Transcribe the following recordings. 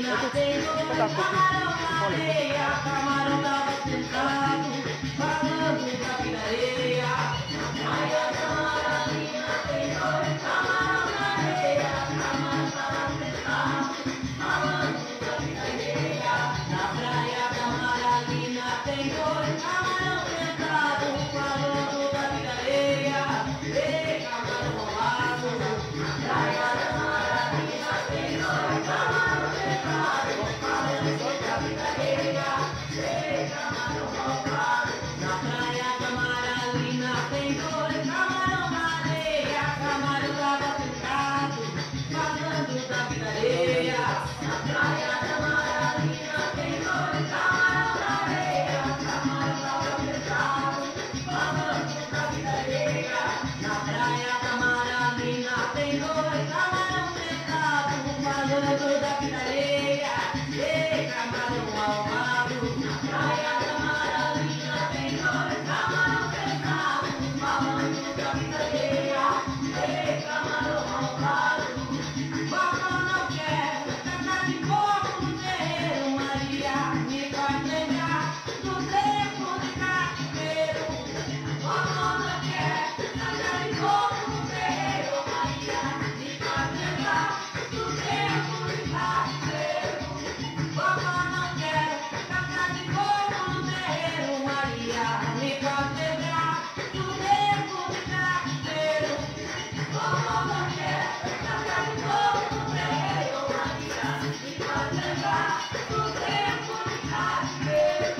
tem dois camarão na areia, camarão tava sentado, falando da vida areia. Na praia Camaralina tem dois camarão na areia, camarão tava sentado, falando da vida areia. Na praia Camaralina tem dois camarão sentado, falando da vida areia. Ei, camarão roubado. Na praia Camaralina tem dois camarão sentado, falando da vida areia. Ei, camarão roubado. Na praia Camaralina tem dois camarão na areia, camarão tava sentado, falando da vida areia. Na praia Camaralina tem dois camarão na areia, camarão tava sentado, falando da vida areia. Na praia Camaralina tem dois camarão sentado, falando da vida areia. Ei, camarão malvado. Na praia Camaralina tem dois camarão sentado, falando da vida areia. Ei, camarão malvado. Vovó não quer cantar de coco no terreiro, Maria me faz lembrar do tempo de cativeiro. Vovó não quer cantar de coco no terreiro, Maria me faz lembrar do tempo de cativeiro. Vovó não quer cantar de coco no terreiro, Maria me faz lembrar do tempo de cativeiro. Vovó não quer cantar de coco no terreiro, Maria me faz lembrar do tempo de cativeiro.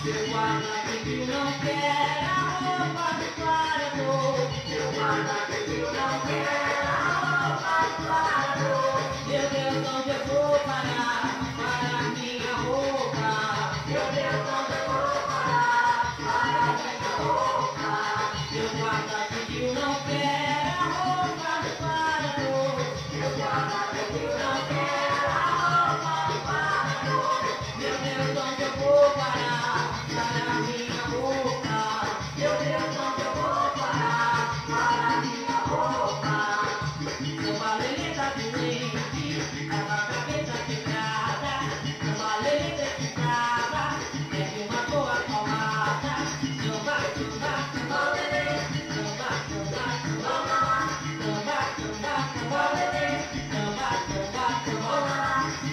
Seu guarda-civil não quer a roupa do clareador. Seu guarda-civil não quer a roupa do clareador. Meu Deus, onde eu vou parar para minha roupa? Meu Deus, onde eu vou parar para minha roupa? Seu guarda-civil não quer a roupa do clareador. Seu guarda-civil não quer a roupa do clareador. Meu Deus, onde eu vou parar para minha roupa? Meu Deus, onde eu vou parar para minha roupa? Seu valente tá doente, tá com a cabeça quebrada. Seu valente precisava é de uma boa palmada. Samba, samba, samba, lelê. Samba, samba, samba, lá. Samba, samba, samba, lelê. Samba, samba, samba, lá.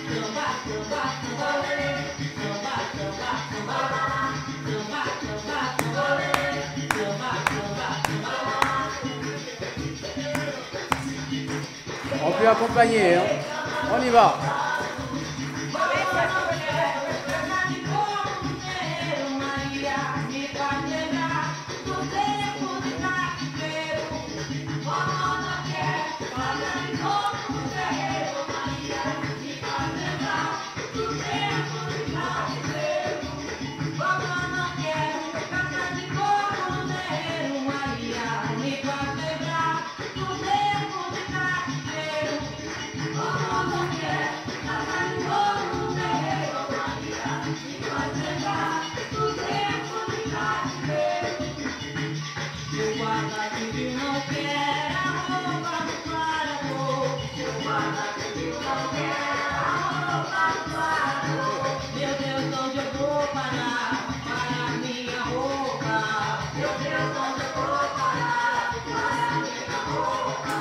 Samba, samba, samba, lelê. Samba, samba, samba, lá. Samba, samba, samba, lelê. Samba, samba, samba, lá. On peut accompagner, hein. On y va. Seu guarda-civil não quer a roupa do clareador. Seu guarda-civil não quer a roupa do clareador. Meu Deus, onde eu vou parar para minha roupa? Meu Deus, onde eu vou parar para minha roupa?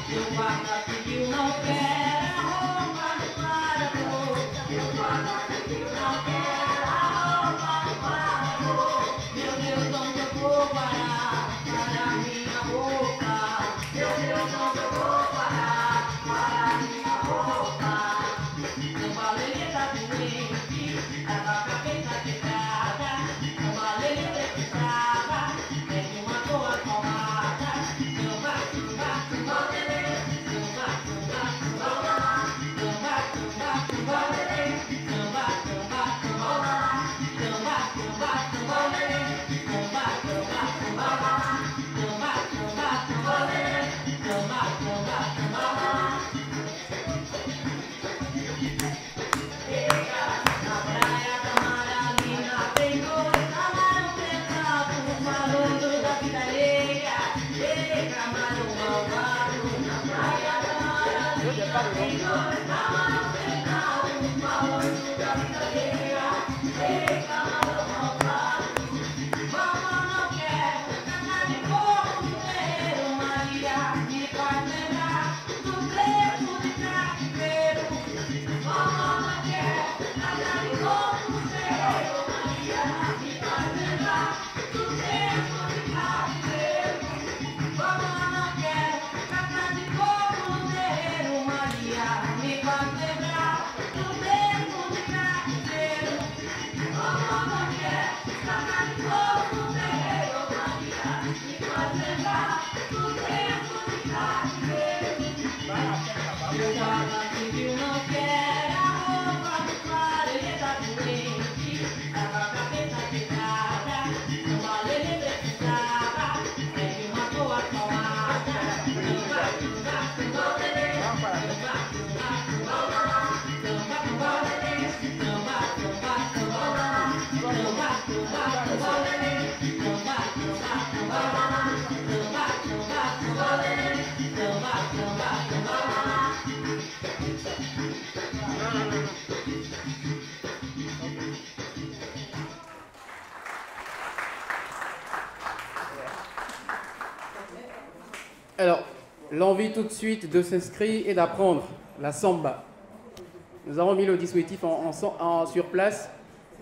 Seu guarda-civil não quer a roupa do clareador. Seu guarda-civil não quer a roupa do clareador. Meu Deus, onde eu vou parar para minha roupa? Meu Deus, onde eu vou parar para minha roupa? Seu valente tá doente, tá com a cabeça quebrada. Seu valente precisava é de uma boa palmada. Samba, samba, samba, lelê. Samba, samba, samba, lá. Samba, samba, samba, lelê. Samba, samba, samba, lá. Samba, samba, samba, lelê. Samba, samba, samba, lá. Samba, samba, samba, lelê. Samba, samba, samba, lá. Na praia Camaralina tem dois camarão sentado, falando da vida alheia. Ei, camarão malvado. Na praia Camaralina tem dois camarão sentado. Alors, l'envie tout de suite de s'inscrire et d'apprendre la samba. Nous avons mis le dispositif sur place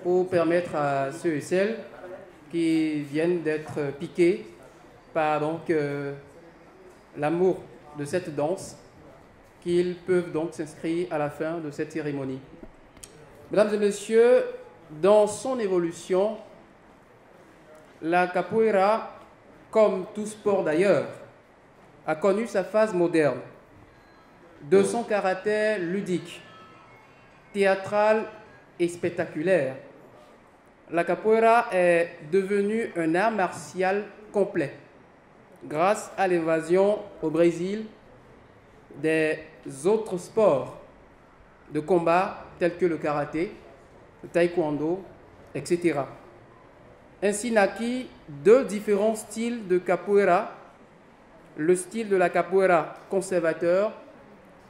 pour permettre à ceux et celles qui viennent d'être piqués par l'amour de cette danse qu'ils peuvent donc s'inscrire à la fin de cette cérémonie. Mesdames et messieurs, dans son évolution, la capoeira, comme tout sport d'ailleurs, a connu sa phase moderne. De son caractère ludique, théâtral et spectaculaire, la capoeira est devenue un art martial complet grâce à l'invasion au Brésil des autres sports de combat tels que le karaté, le taekwondo, etc. Ainsi naquit deux différents styles de capoeira. Le style de la capoeira conservateur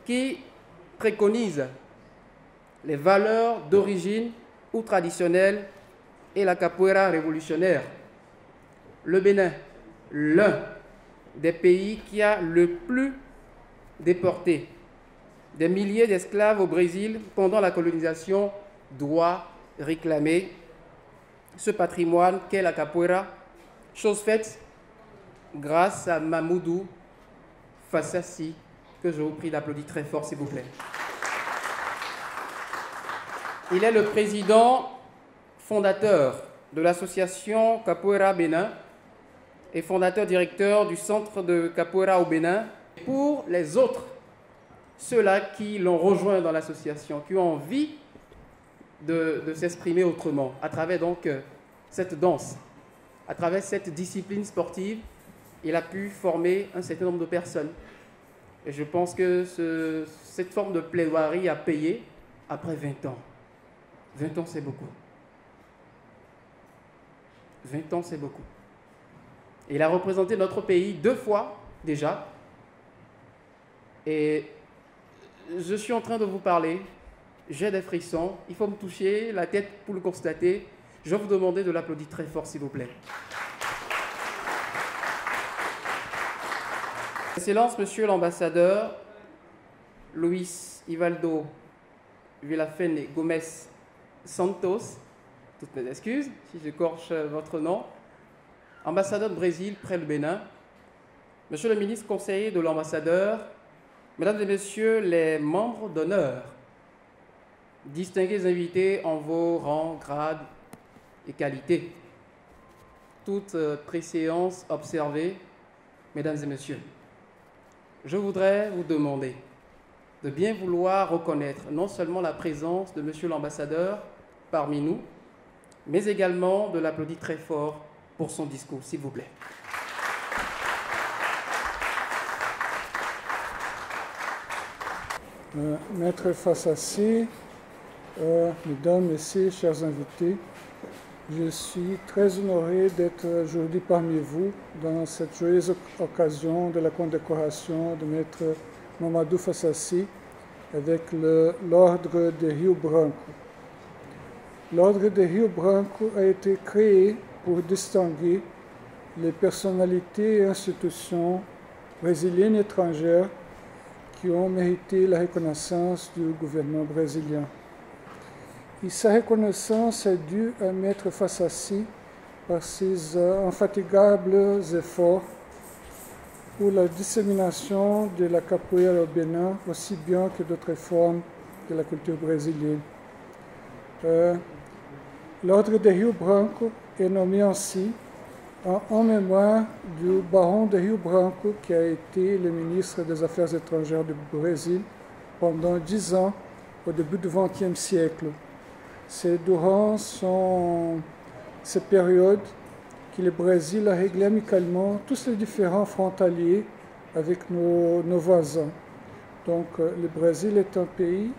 qui préconise les valeurs d'origine ou traditionnelles et la capoeira révolutionnaire. Le Bénin, l'un des pays qui a le plus déporté des milliers d'esclaves au Brésil pendant la colonisation, doit réclamer ce patrimoine qu'est la capoeira, chose faite grâce à Mamoudou Fassassi, que je vous prie d'applaudir très fort, s'il vous plaît. Il est le président fondateur de l'association Capoeira Bénin et fondateur directeur du centre de Capoeira au Bénin. Pour les autres, ceux-là qui l'ont rejoint dans l'association, qui ont envie de s'exprimer autrement, à travers donc cette danse, à travers cette discipline sportive, il a pu former un certain nombre de personnes. Et je pense que cette forme de plaidoirie a payé après 20 ans. 20 ans, c'est beaucoup. 20 ans, c'est beaucoup. Il a représenté notre pays 2 fois déjà. Et je suis en train de vous parler. J'ai des frissons. Il faut me toucher la tête pour le constater. Je vais vous demander de l'applaudir très fort, s'il vous plaît. Excellence, Monsieur l'ambassadeur Luis Ivaldo Villafene Gomez Santos, toutes mes excuses si j'écorche votre nom, ambassadeur de Brésil près le Bénin, Monsieur le ministre conseiller de l'ambassadeur, Mesdames et Messieurs les membres d'honneur, distingués invités en vos rangs, grades et qualités, toute préséance observée, Mesdames et Messieurs, je voudrais vous demander de bien vouloir reconnaître non seulement la présence de Monsieur l'ambassadeur parmi nous, mais également de l'applaudir très fort pour son discours, s'il vous plaît. Maître Fassassi, mesdames, messieurs, chers invités, je suis très honoré d'être aujourd'hui parmi vous dans cette joyeuse occasion de la condecoration de Maître Mamadou Fassassi avec l'ordre de Rio Branco. L'ordre de Rio Branco a été créé pour distinguer les personnalités et institutions brésiliennes et étrangères qui ont mérité la reconnaissance du gouvernement brésilien. Et sa reconnaissance est due à Maître Fassassi par ses infatigables efforts pour la dissémination de la capoeira au Bénin, aussi bien que d'autres formes de la culture brésilienne. L'ordre de Rio Branco est nommé ainsi en mémoire du baron de Rio Branco, qui a été le ministre des Affaires étrangères du Brésil pendant 10 ans au début du XXe siècle. C'est durant cette période que le Brésil a réglé amicalement tous les différents frontaliers avec nos voisins. Donc le Brésil est un pays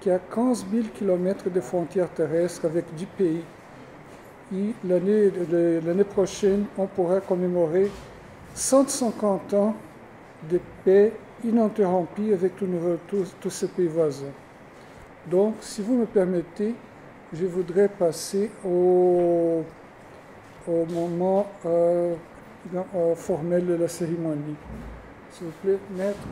qui a 15 000 km de frontières terrestres avec 10 pays. Et l'année prochaine, on pourra commémorer 150 ans de paix ininterrompue avec tous ces pays voisins. Donc, si vous me permettez, je voudrais passer au moment formel de la cérémonie. S'il vous plaît, maître.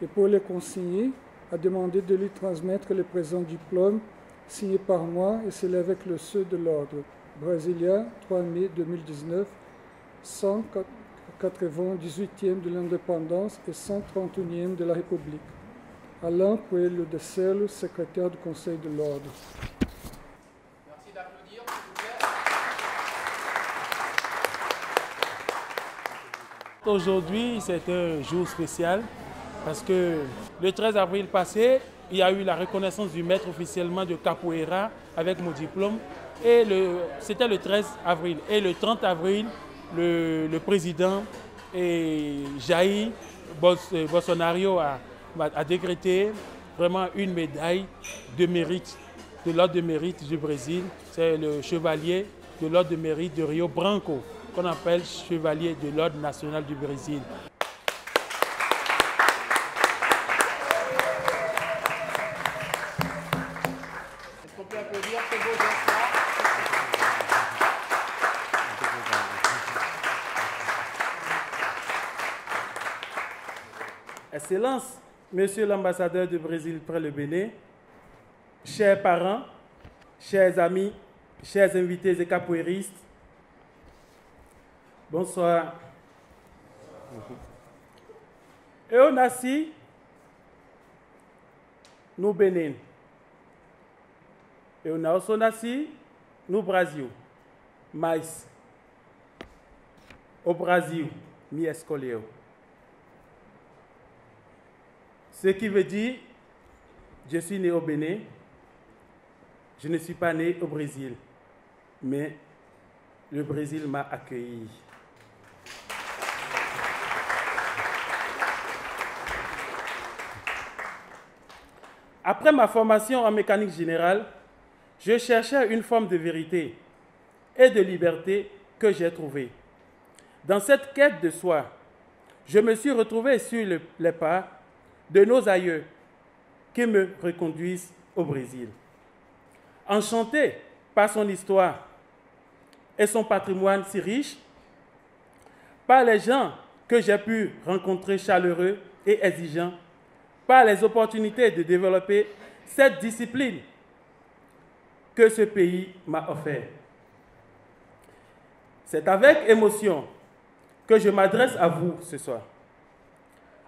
Et pour les consigner, a demandé de lui transmettre le présent diplôme signé par moi et c'est avec le sceau de l'ordre. Brésilien, 3 mai 2019, 198e de l'indépendance et 131e de la République. Alain Coelho de Celo, secrétaire du Conseil de l'ordre. Merci d'applaudir, s'il vous plaît. Aujourd'hui, c'est un jour spécial parce que le 13 avril passé, il y a eu la reconnaissance du maître officiellement de capoeira avec mon diplôme. Et c'était le 13 avril. Et le 30 avril, le président Jair Bolsonaro a décrété vraiment une médaille de mérite, de l'ordre de mérite du Brésil. C'est le chevalier de l'ordre de mérite de Rio Branco, qu'on appelle chevalier de l'ordre national du Brésil. Est-ce qu'on peut applaudir ces beaux gestes-là? Excellence, Monsieur l'ambassadeur du Brésil près le Bénin, chers parents, chers amis, chers invités et capoeiristes, bonsoir. Eu nasci no Benin. Eu não só nasci no Brasil, mas o Brasil me escolheu. Ce qui veut dire, je suis né au Bénin, je ne suis pas né au Brésil, mais le Brésil m'a accueilli. Après ma formation en mécanique générale, je cherchais une forme de vérité et de liberté que j'ai trouvée. Dans cette quête de soi, je me suis retrouvé sur les pas de nos aïeux qui me reconduisent au Brésil. Enchanté par son histoire et son patrimoine si riche, par les gens que j'ai pu rencontrer chaleureux et exigeants, par les opportunités de développer cette discipline que ce pays m'a offert. C'est avec émotion que je m'adresse à vous ce soir.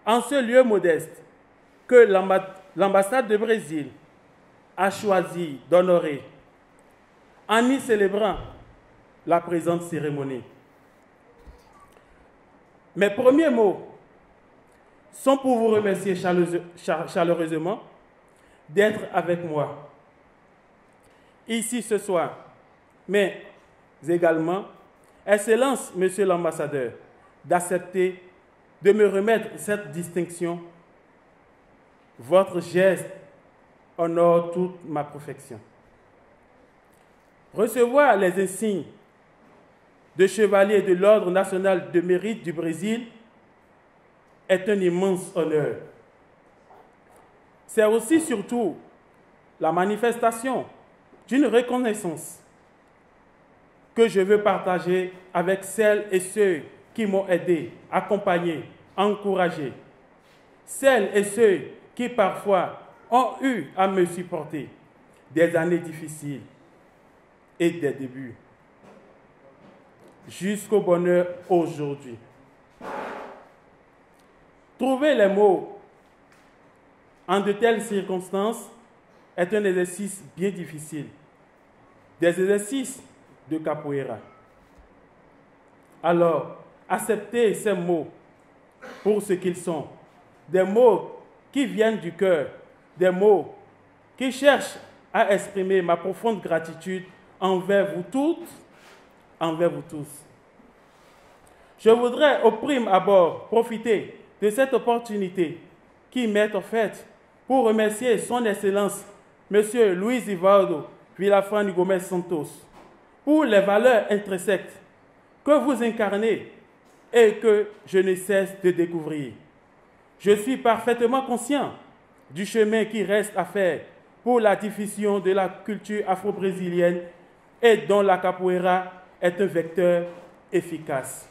En ce lieu modeste que l'ambassade de Brésil a choisi d'honorer en y célébrant la présente cérémonie. Mes premiers mots sont pour vous remercier chaleureusement d'être avec moi ici ce soir, mais également, Excellence, Monsieur l'ambassadeur, d'accepter de me remettre cette distinction. Votre geste honore toute ma perfection. Recevoir les insignes de chevalier de l'Ordre national de mérite du Brésil est un immense honneur. C'est aussi surtout la manifestation d'une reconnaissance que je veux partager avec celles et ceux qui m'ont aidé, accompagné, encouragé. Celles et ceux qui parfois ont eu à me supporter des années difficiles et des débuts, jusqu'au bonheur aujourd'hui. Trouver les mots en de telles circonstances est un exercice bien difficile, des exercices de capoeira. Alors, acceptez ces mots pour ce qu'ils sont, des mots qui viennent du cœur, des mots qui cherchent à exprimer ma profonde gratitude envers vous toutes, envers vous tous. Je voudrais au prime abord profiter de cette opportunité qui m'est offerte pour remercier son Excellence, M. Luis Ivaldo Villafran Gomez Santos, pour les valeurs intrinsèques que vous incarnez et que je ne cesse de découvrir. Je suis parfaitement conscient du chemin qui reste à faire pour la diffusion de la culture afro-brésilienne et dont la capoeira est un vecteur efficace.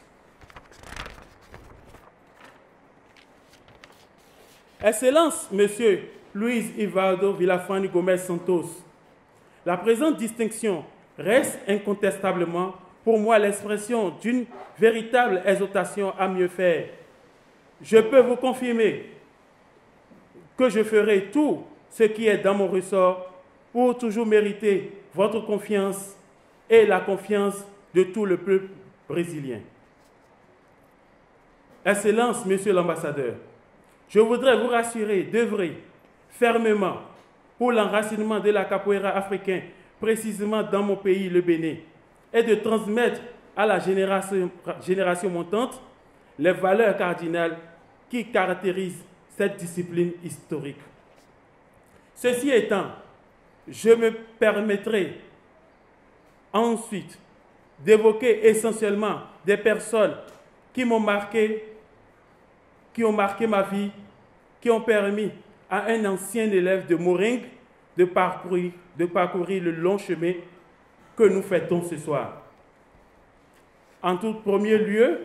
Excellence, Monsieur Luis Ivaldo Villafran Gomez Santos, la présente distinction reste incontestablement pour moi l'expression d'une véritable exhortation à mieux faire. Je peux vous confirmer que je ferai tout ce qui est dans mon ressort pour toujours mériter votre confiance et la confiance de tout le peuple brésilien. Excellence, Monsieur l'ambassadeur, je voudrais vous rassurer d'œuvrer fermement pour l'enracinement de la capoeira africaine, précisément dans mon pays, le Bénin, et de transmettre à la génération montante les valeurs cardinales qui caractérisent cette discipline historique. Ceci étant, je me permettrai ensuite d'évoquer essentiellement des personnes qui m'ont marqué, qui ont marqué ma vie, qui ont permis à un ancien élève de Moringue de parcourir le long chemin que nous fêtons ce soir. En tout premier lieu,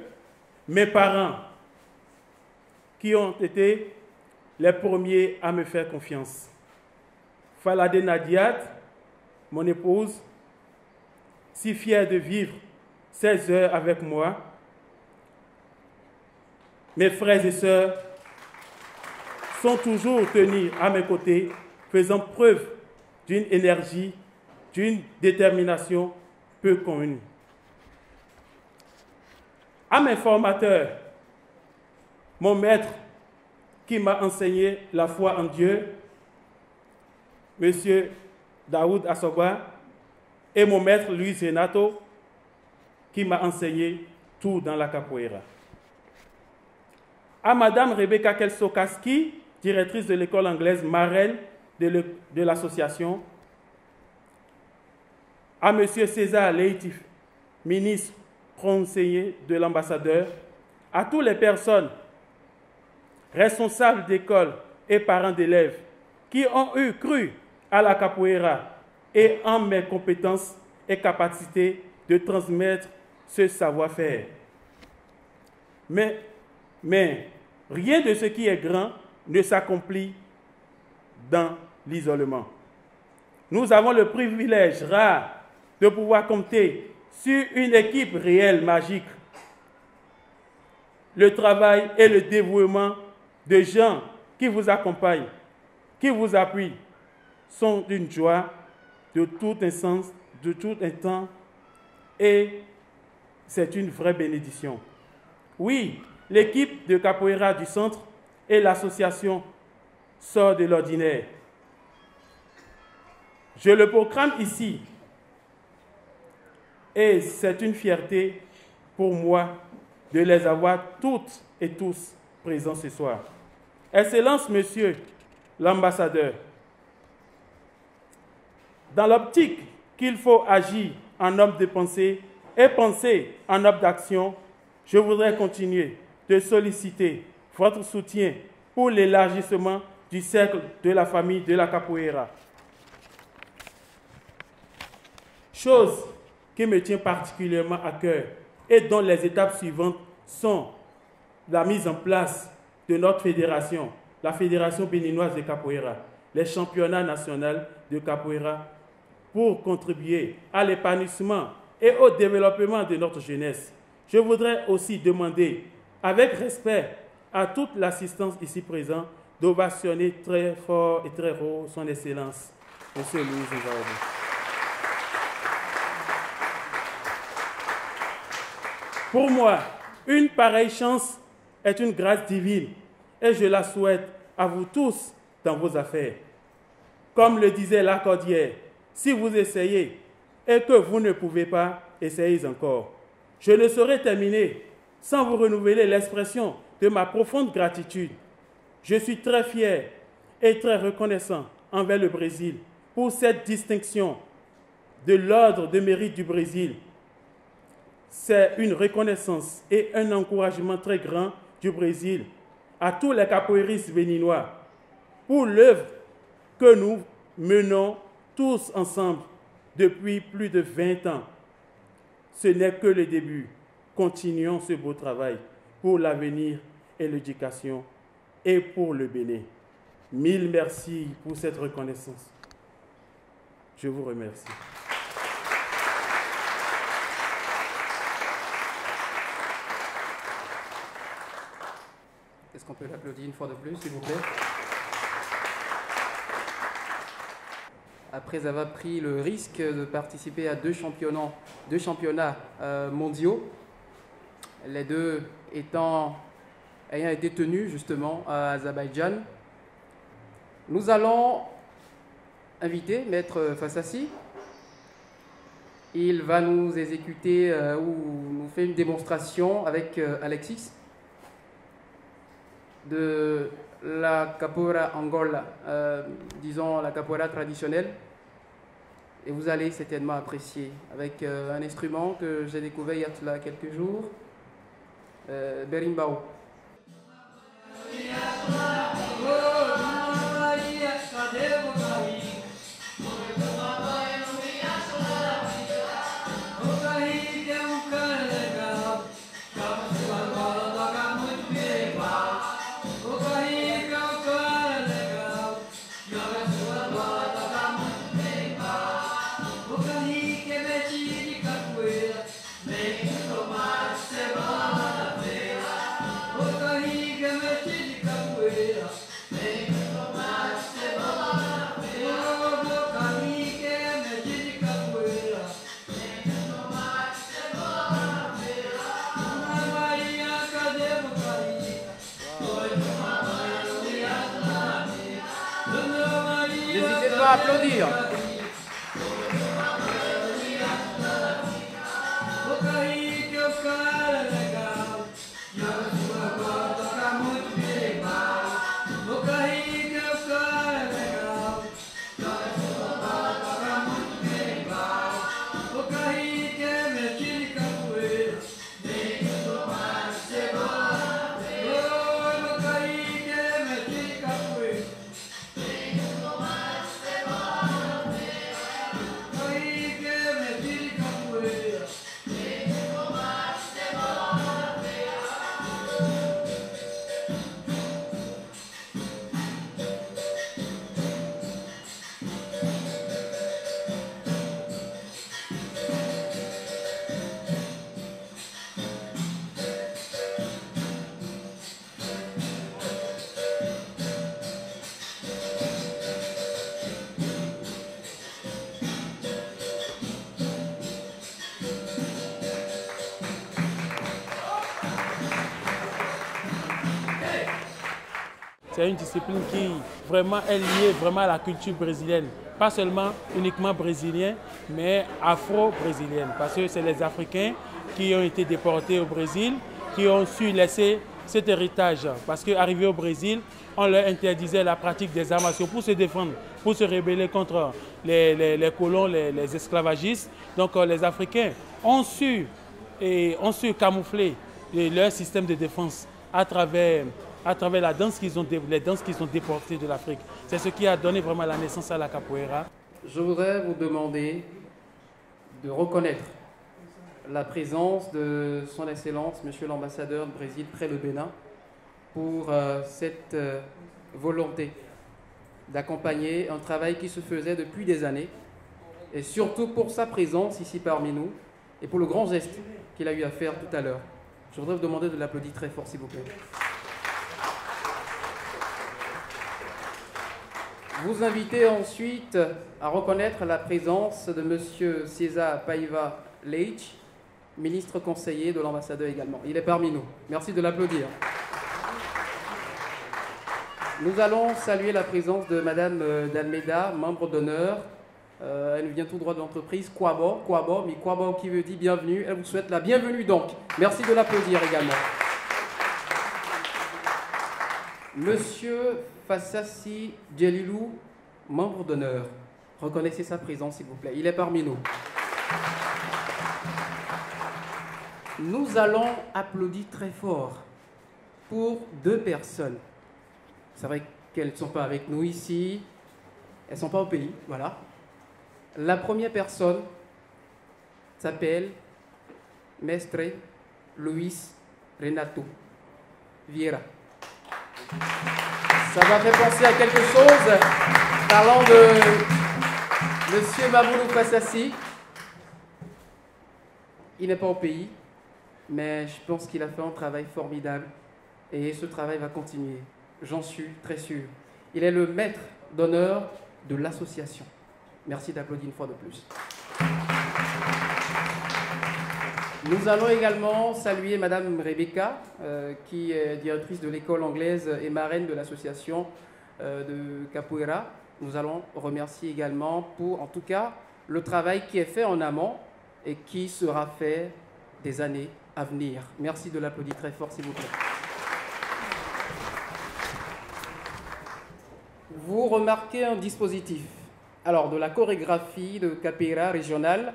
mes parents, qui ont été les premiers à me faire confiance. Falade Nadiat, mon épouse, si fière de vivre 16 heures avec moi. Mes frères et sœurs sont toujours tenus à mes côtés, faisant preuve d'une énergie, d'une détermination peu commune. À mes formateurs, mon maître qui m'a enseigné la foi en Dieu, M. Daoud Assoba, et mon maître Luis Renato, qui m'a enseigné tout dans la capoeira. À Mme Rebecca Kelsokaski, directrice de l'école anglaise, marraine de l'association. À M. César Leitif, ministre conseiller de l'ambassadeur. À toutes les personnes responsables d'école et parents d'élèves qui ont cru à la capoeira et en mes compétences et capacités de transmettre ce savoir-faire. Mais rien de ce qui est grand ne s'accomplit dans l'isolement. Nous avons le privilège rare de pouvoir compter sur une équipe réelle, magique. Le travail et le dévouement de gens qui vous accompagnent, qui vous appuient, sont d'une joie de tout instant, de tout instant, et c'est une vraie bénédiction. Oui, l'équipe de capoeira du centre et l'association sort de l'ordinaire. Je le proclame ici, et c'est une fierté pour moi de les avoir toutes et tous présents ce soir. Excellence, Monsieur l'ambassadeur, dans l'optique qu'il faut agir en homme de pensée et penser en ordre d'action, je voudrais continuer de solliciter votre soutien pour l'élargissement du cercle de la famille de la capoeira. Chose qui me tient particulièrement à cœur et dont les étapes suivantes sont la mise en place de notre fédération, la Fédération béninoise de capoeira, les championnats nationaux de capoeira, pour contribuer à l'épanouissement et au développement de notre jeunesse. Je voudrais aussi demander, avec respect à toute l'assistance ici présente, d'ovationner très fort et très haut son Excellence, M. Louis Nzaobo. Pour moi, une pareille chance est une grâce divine et je la souhaite à vous tous dans vos affaires. Comme le disait Lacordaire, si vous essayez et que vous ne pouvez pas, essayez encore. Je ne saurais terminer sans vous renouveler l'expression de ma profonde gratitude. Je suis très fier et très reconnaissant envers le Brésil pour cette distinction de l'ordre de mérite du Brésil. C'est une reconnaissance et un encouragement très grand du Brésil à tous les capoeiristes béninois pour l'œuvre que nous menons tous ensemble depuis plus de 20 ans. Ce n'est que le début. Continuons ce beau travail pour l'avenir et l'éducation et pour le Bénin. Mille merci pour cette reconnaissance. Je vous remercie. Est-ce qu'on peut l'applaudir une fois de plus, s'il vous plaît? Après avoir pris le risque de participer à deux championnats mondiaux, les deux ayant été tenus justement à Azerbaïdjan, nous allons inviter Maître Fassassi. Il va nous exécuter ou nous faire une démonstration avec Alexis de la capoeira Angola, disons la capoeira traditionnelle, et vous allez certainement apprécier avec un instrument que j'ai découvert il y a cela quelques jours, berimbau. N'hésitez pas à applaudir. C'est une discipline qui vraiment est liée vraiment à la culture brésilienne. Pas seulement uniquement brésilienne, mais afro-brésilienne. Parce que c'est les Africains qui ont été déportés au Brésil, qui ont su laisser cet héritage. Parce qu'arrivés au Brésil, on leur interdisait la pratique des arts martiaux pour se défendre, pour se rebeller contre les colons, les esclavagistes. Donc les Africains ont su camoufler leur système de défense à travers la danse les danses qu'ils ont déportées de l'Afrique. C'est ce qui a donné vraiment la naissance à la capoeira. Je voudrais vous demander de reconnaître la présence de son Excellence, Monsieur l'ambassadeur du Brésil près le Bénin, pour cette volonté d'accompagner un travail qui se faisait depuis des années, et surtout pour sa présence ici parmi nous, et pour le grand geste qu'il a eu à faire tout à l'heure. Je voudrais vous demander de l'applaudir très fort, s'il vous plaît. Vous invitez ensuite à reconnaître la présence de M. César Paiva Leite, ministre conseiller de l'ambassadeur également. Il est parmi nous. Merci de l'applaudir. Nous allons saluer la présence de Mme Dalmeda, membre d'honneur. Elle nous vient tout droit de l'entreprise Kwabo, mais Kwabo qui veut dire bienvenue. Elle vous souhaite la bienvenue donc. Merci de l'applaudir également. Monsieur Fassassi Djelilou, membre d'honneur. Reconnaissez sa présence, s'il vous plaît. Il est parmi nous. Nous allons applaudir très fort pour deux personnes. C'est vrai qu'elles ne sont pas avec nous ici. Elles ne sont pas au pays, voilà. La première personne s'appelle Mestre Luis Renato Vieira. Ça m'a fait penser à quelque chose, parlant de M. Mamoulou Fassassi. Il n'est pas au pays, mais je pense qu'il a fait un travail formidable et ce travail va continuer. J'en suis très sûr. Il est le maître d'honneur de l'association. Merci d'applaudir une fois de plus. Nous allons également saluer Madame Rebecca, qui est directrice de l'école anglaise et marraine de l'association de Capoeira. Nous allons remercier également pour, en tout cas, le travail qui est fait en amont et qui sera fait des années à venir. Merci de l'applaudir très fort, s'il vous plaît. Vous remarquez un dispositif. Alors, de la chorégraphie de capoeira régionale,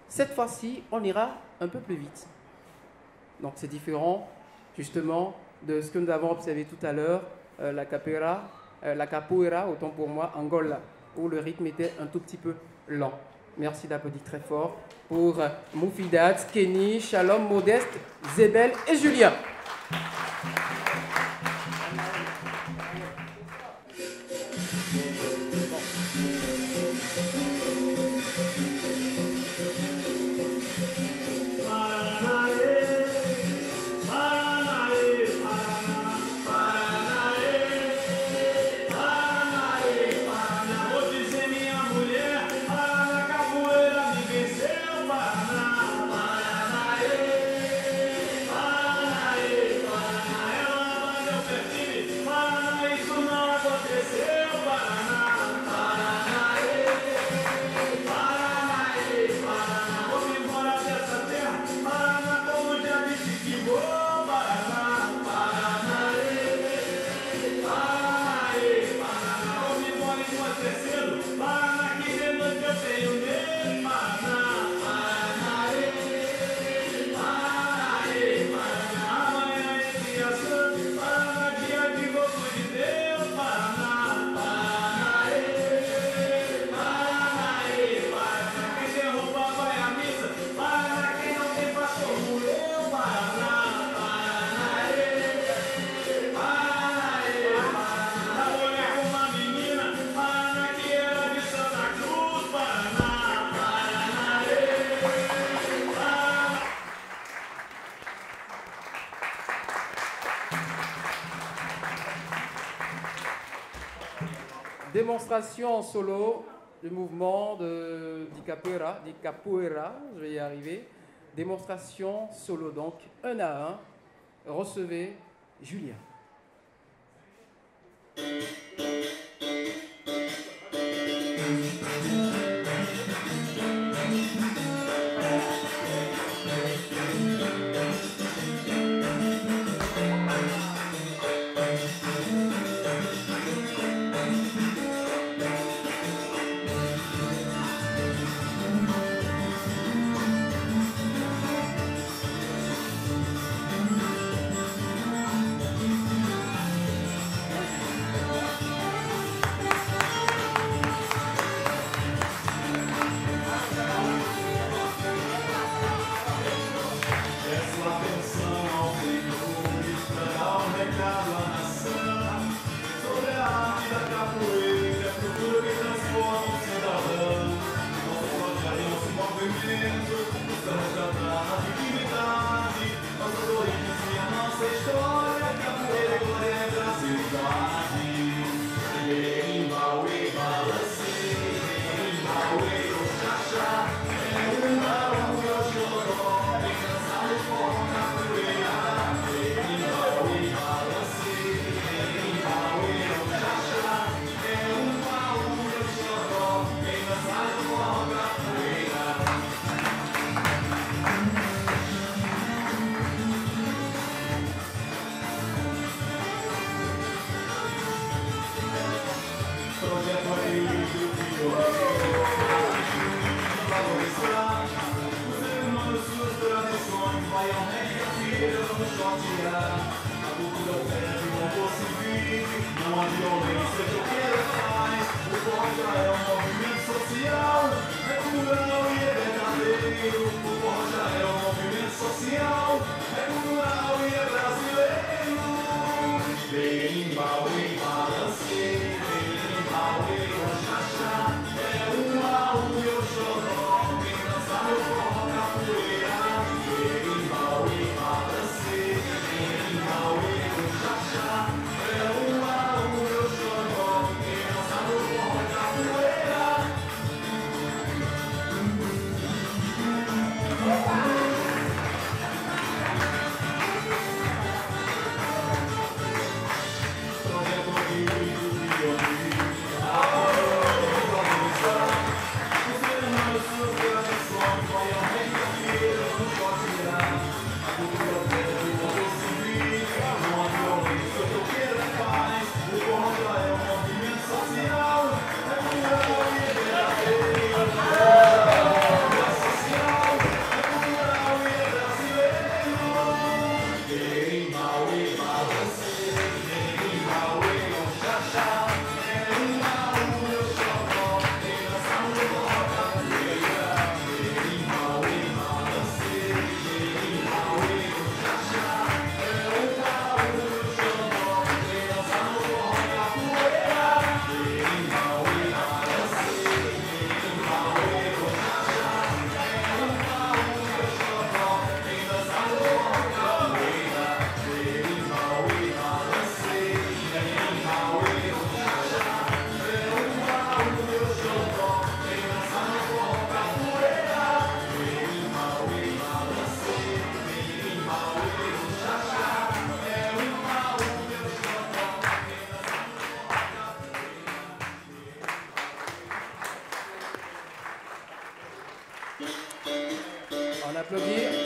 cette fois-ci, on ira un peu plus vite. Donc, c'est différent, justement, de ce que nous avons observé tout à l'heure, la capoeira, autant pour moi, Angola, où le rythme était un tout petit peu lent. Merci d'applaudir très fort pour Moufidat, Kenny, Shalom, Modeste, Zébel et Julien. Démonstration en solo du mouvement du capoeira, je vais y arriver. Démonstration solo, donc 1 à 1. Recevez Julien. On applaudit.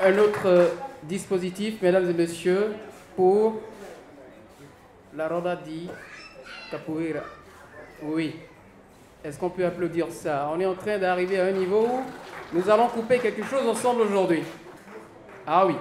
Un autre dispositif, mesdames et messieurs, pour la roda di capoeira. Oui. Est-ce qu'on peut applaudir ça? On est en train d'arriver à un niveau où nous allons couper quelque chose ensemble aujourd'hui. Ah oui.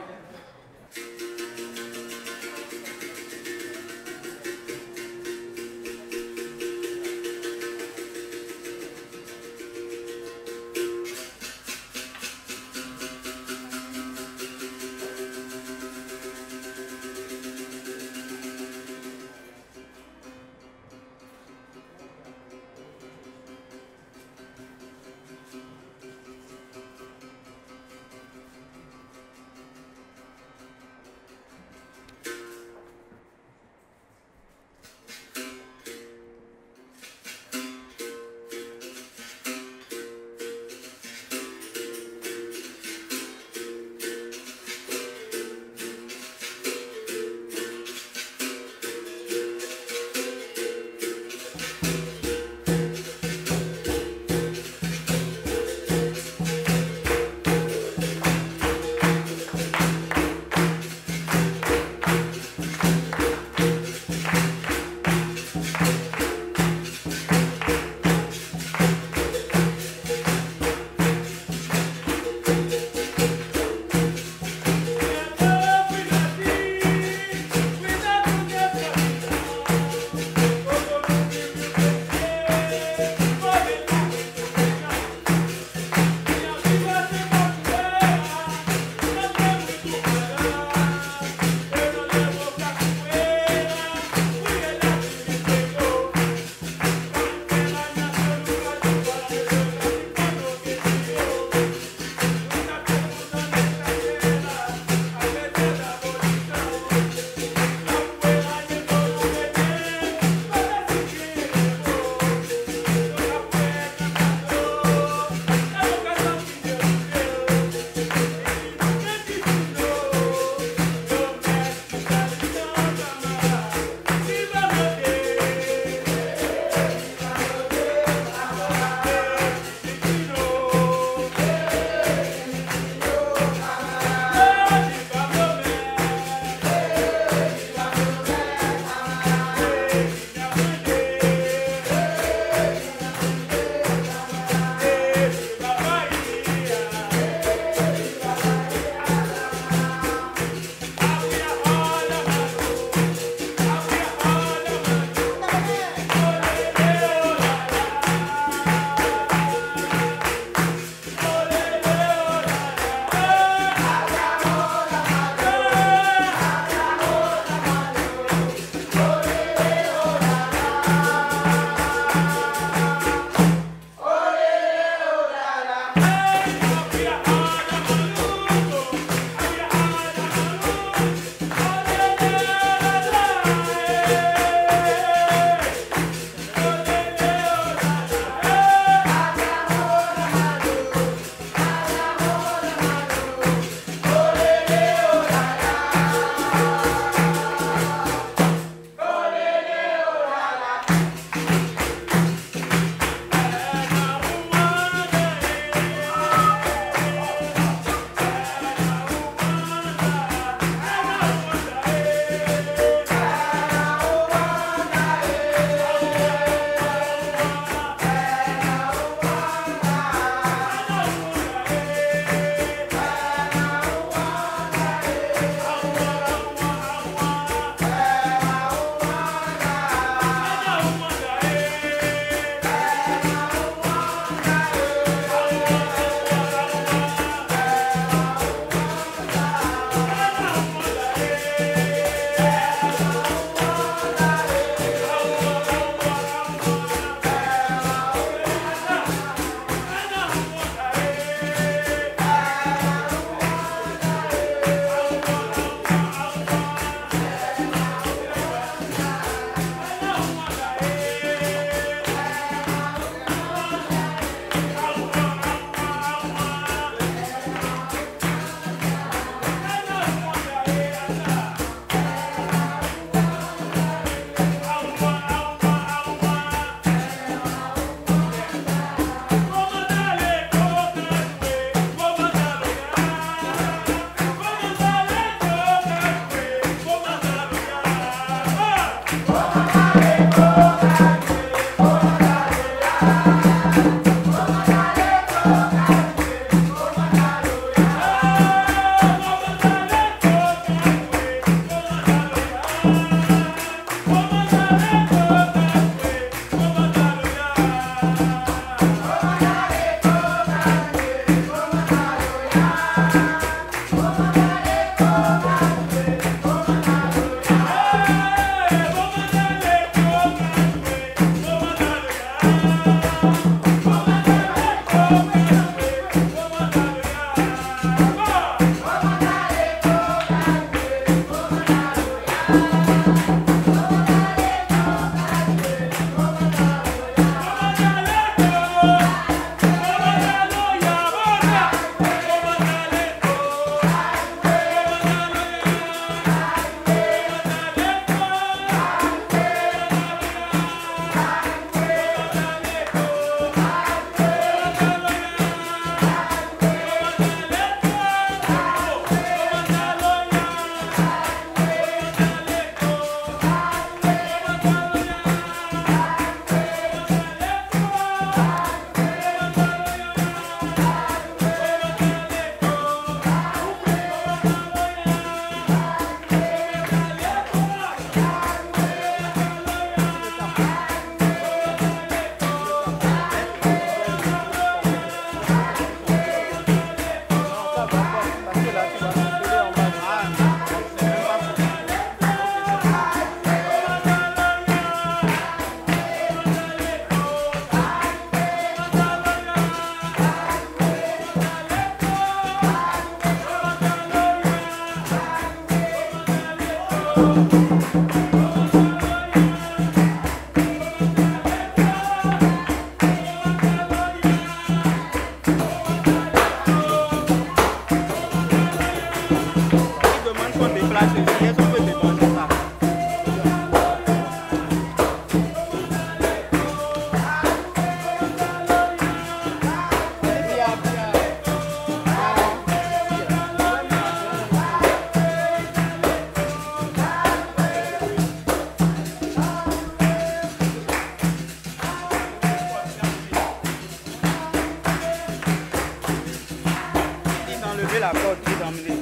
la corde, je vais t'emmener.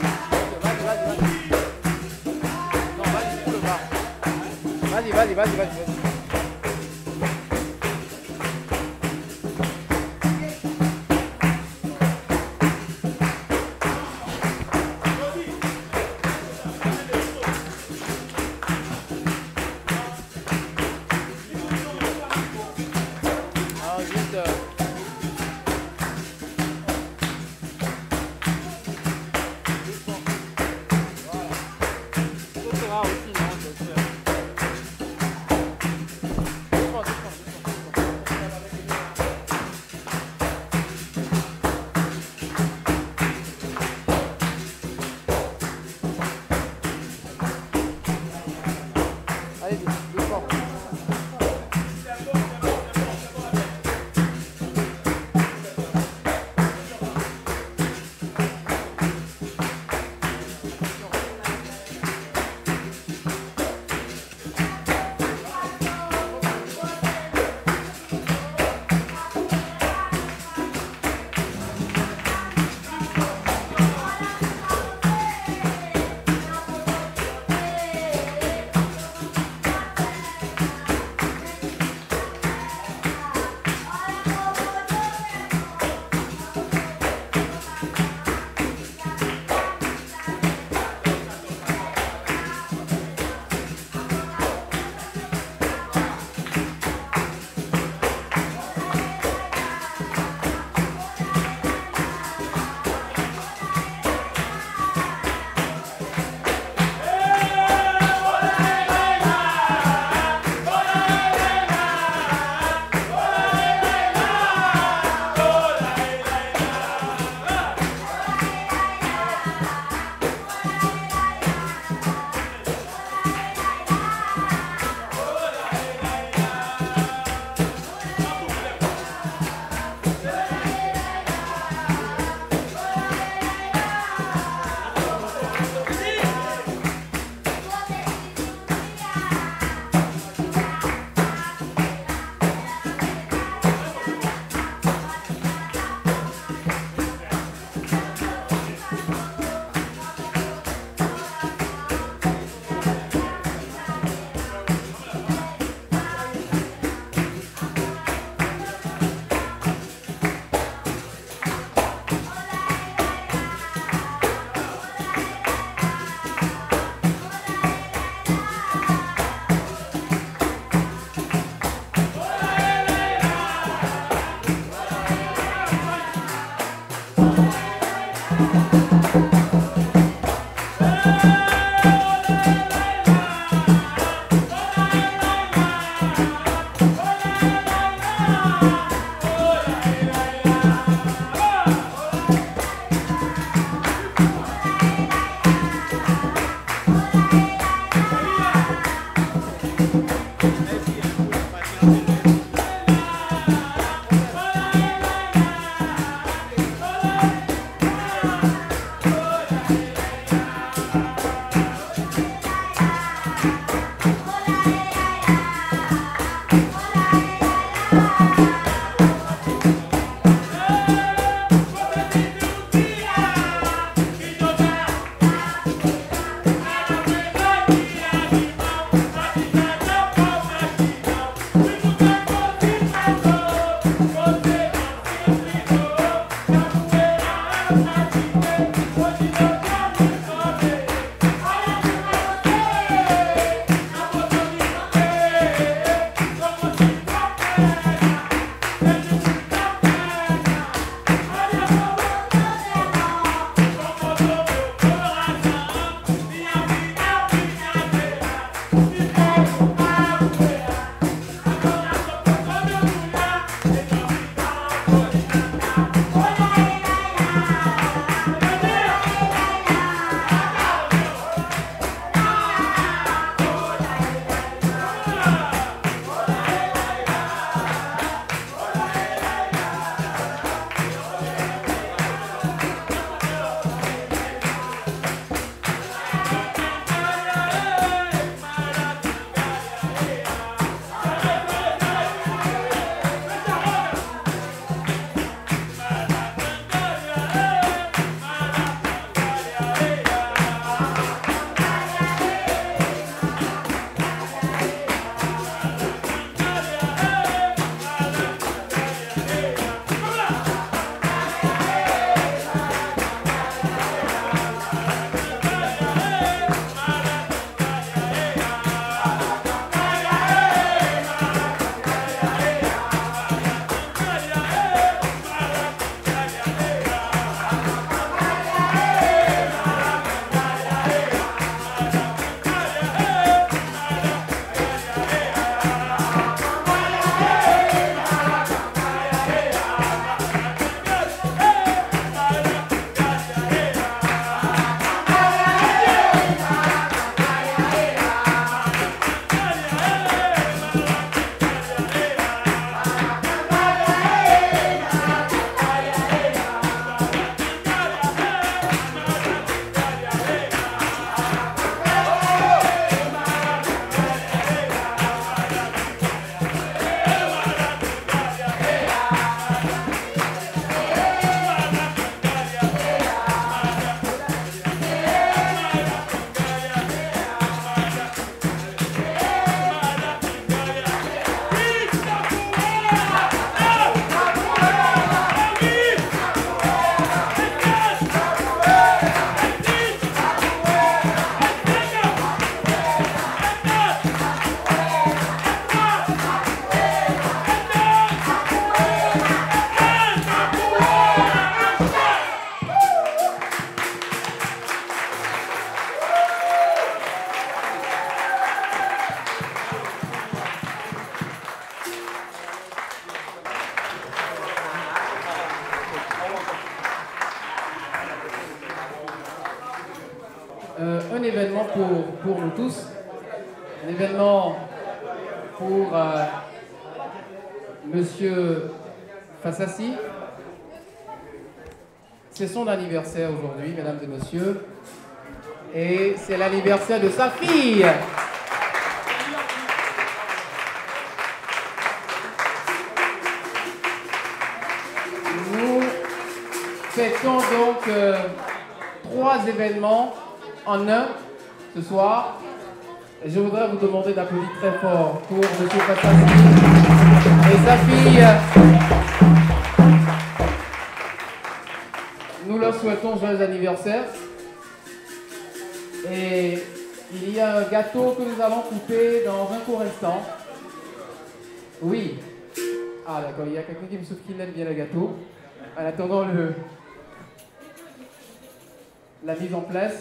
Vas-y. Non, vas-y, pour le bas. Vas-y. Allez, doucement. un événement pour nous tous, un événement pour Monsieur Fassassi. C'est son anniversaire aujourd'hui, mesdames et messieurs, et c'est l'anniversaire de sa fille. Nous fêtons donc 3 événements en un ce soir. Et je voudrais vous demander d'applaudir très fort pour M. Fassassi et sa fille. Nous leur souhaitons joyeux anniversaire. Et il y a un gâteau que nous allons couper dans un court instant. Oui. Ah d'accord, il y a quelqu'un qui me souffle qu'il aime bien le gâteau. En attendant la mise en place.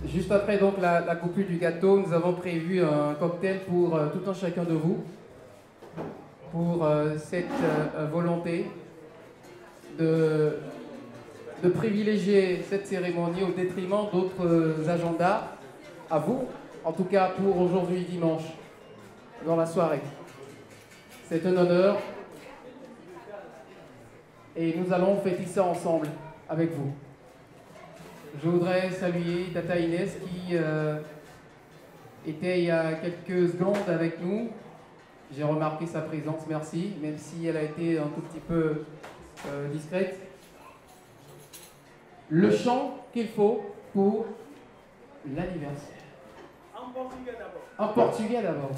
Juste après donc la coupure du gâteau, nous avons prévu un cocktail pour tout un chacun de vous, pour cette volonté de privilégier cette cérémonie au détriment d'autres agendas, à vous, en tout cas pour aujourd'hui dimanche, dans la soirée. C'est un honneur et nous allons fêter ça ensemble avec vous. Je voudrais saluer Tata Inès qui était il y a quelques secondes avec nous. J'ai remarqué sa présence, merci, même si elle a été un tout petit peu discrète. Le chant qu'il faut pour l'anniversaire. En portugais d'abord. En portugais d'abord.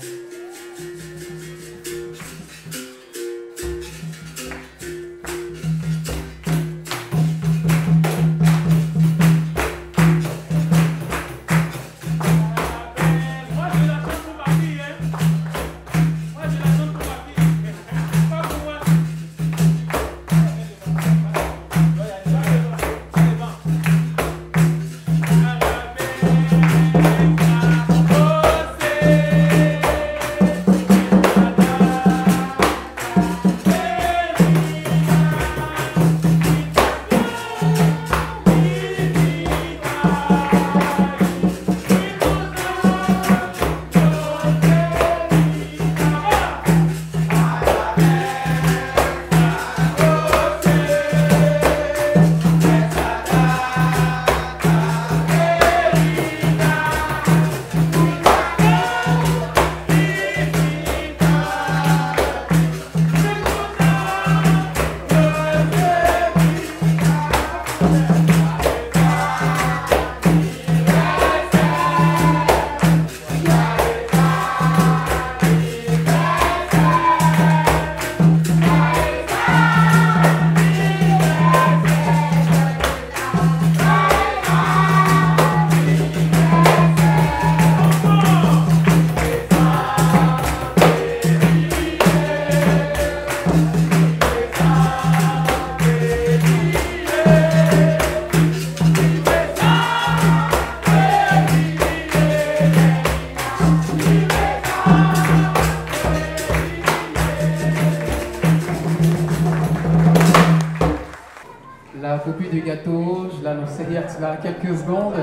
La copie du gâteau, je l'annonçais il y a quelques secondes.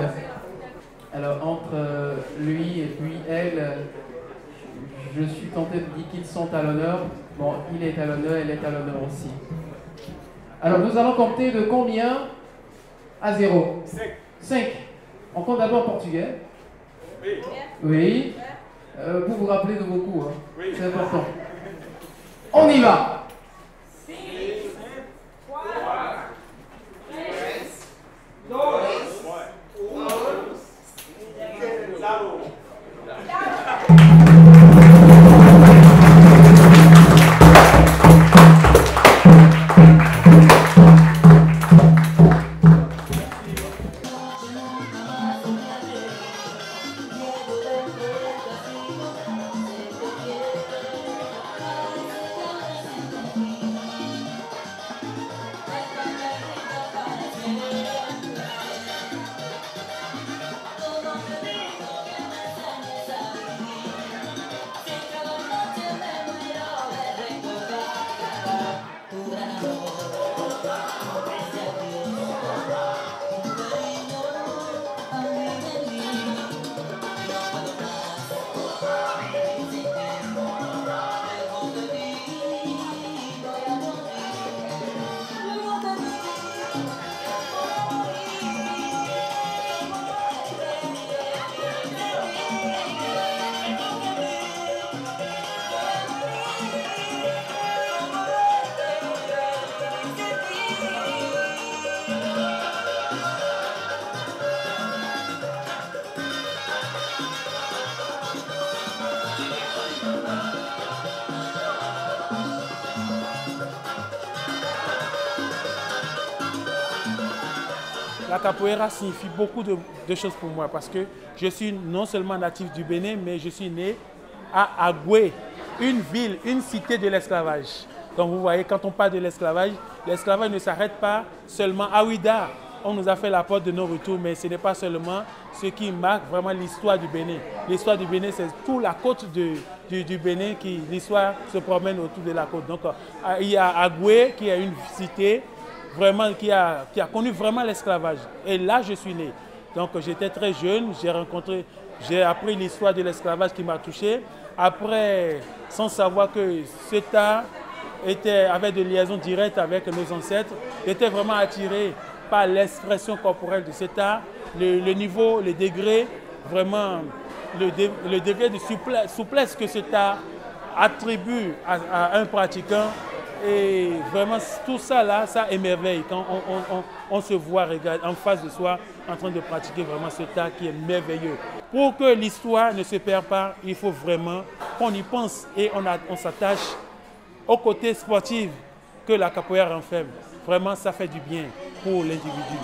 Alors entre lui et puis elle, je suis tenté de dire qu'ils sont à l'honneur. Bon, il est à l'honneur, elle est à l'honneur aussi. Alors nous allons compter de combien à 0? 5. On compte d'abord en portugais. Oui. Oui. Pour vous rappeler de vos coups, hein. Oui. C'est important. On y va. la capoeira signifie beaucoup de choses pour moi parce que je suis non seulement natif du Bénin, mais je suis né à Agoué, une ville, une cité de l'esclavage. Donc vous voyez, quand on parle de l'esclavage ne s'arrête pas seulement à Ouida. On nous a fait la porte de non-retour, mais ce n'est pas seulement ce qui marque vraiment l'histoire du Bénin. L'histoire du Bénin, c'est toute la côte du Bénin, l'histoire se promène autour de la côte. Donc il y a Agoué, qui est une cité vraiment, qui a connu vraiment l'esclavage. Et là, je suis né. Donc j'étais très jeune, j'ai appris l'histoire de l'esclavage qui m'a touché. Après, sans savoir que cet art avait des liaisons directes avec nos ancêtres, j'étais vraiment attiré par l'expression corporelle de cet art, le niveau, le degré, vraiment, le degré de souplesse que cet art attribue à un pratiquant. Et vraiment, tout ça là, ça émerveille quand on se voit en face de soi en train de pratiquer vraiment cet art qui est merveilleux. Pour que l'histoire ne se perde pas, il faut vraiment qu'on y pense et on s'attache au côté sportif que la capoeira renferme. Vraiment, ça fait du bien pour l'individu.